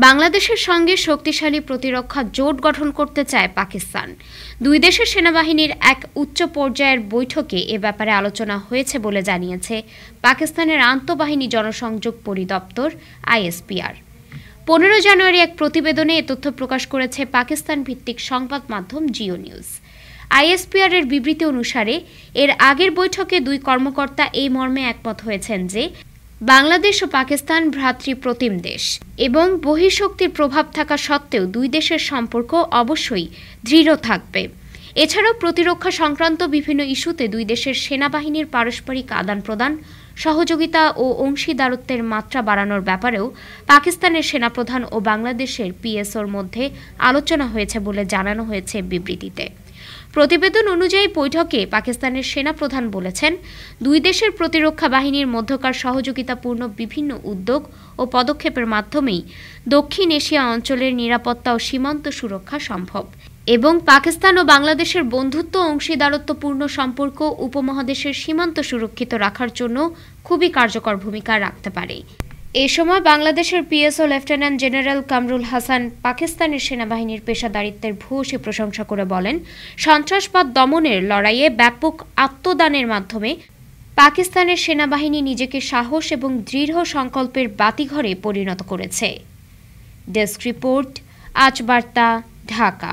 বাংলাদেশের সঙ্গে শক্তিশালী প্রতিরক্ষা জোট গঠন করতে চায় পাকিস্তান। দুই দেশের সেনাবাহিনীর এক উচ্চ পর্যায়ের বৈঠকে এ ব্যাপারে আলোচনা হয়েছে বলে জানিয়েছে পাকিস্তানের আন্তঃবাহিনী জনসংযোগ পরিদপ্তর আইএসপিআর। 15 জানুয়ারি এক প্রতিবেদনে এ তথ্য প্রকাশ করেছে পাকিস্তান ভিত্তিক সংবাদ মাধ্যম জিও নিউজ। আইএসপিআর এর বিবৃতি অনুসারে এর আগের বৈঠকে দুই কর্মকর্তা এই মর্মে একমত হয়েছেন যে বাংলাদেশ ও পাকিস্তান ভ্রাতৃপ্রতিম দেশ এবং বহিঃশক্তির প্রভাব থাকা সত্ত্বেও দুই দেশের সম্পর্ক অবশ্যই দৃঢ় থাকবে। এছাড়াও প্রতিরক্ষা সংক্রান্ত বিভিন্ন ইস্যুতে দুই দেশের সেনাবাহিনীর পারস্পরিক আদান-প্রদান, সহযোগিতা ও অংশীদারত্বের মাত্রা বাড়ানোর ব্যাপারেও পাকিস্তানের সেনাপ্রধান ও বাংলাদেশের পিএসওর মধ্যে আলোচনা হয়েছে বলে জানানো হয়েছে বিবৃতিতে। প্রতিবেদন অনুযায়ী বৈঠকে পাকিস্তানের সেনাপ্রধান বলেছেন, দুই দেশের প্রতিরক্ষা বাহিনীর মধ্যকার সহযোগিতাপূর্ণ বিভিন্ন উদ্যোগ ও পদক্ষেপের মাধ্যমেই দক্ষিণ এশিয়া অঞ্চলের নিরাপত্তা ও সীমান্ত সুরক্ষা সম্ভব এবং পাকিস্তান ও বাংলাদেশের বন্ধুত্ব ও অংশীদারত্বপূর্ণ সম্পর্ক উপমহাদেশের সীমান্ত সুরক্ষিত রাখার জন্য খুবই কার্যকর ভূমিকা রাখতে পারে। এ সময় বাংলাদেশের PSO lieutenant general Kamrul Hasan পাকিস্তানের সেনাবাহিনীর পেশাদারিত্বের ভূয়সী প্রশংসা করে বলেন, সন্ত্রাসবাদ দমনের লড়াইয়ে ব্যাপক আত্মদানের মাধ্যমে পাকিস্তানের সেনাবাহিনী নিজেকে সাহস এবং দৃঢ় সংকল্পের বাতিঘরে পরিণত করেছে। ডেস্ক রিপোর্ট, আজ বার্তা, ঢাকা।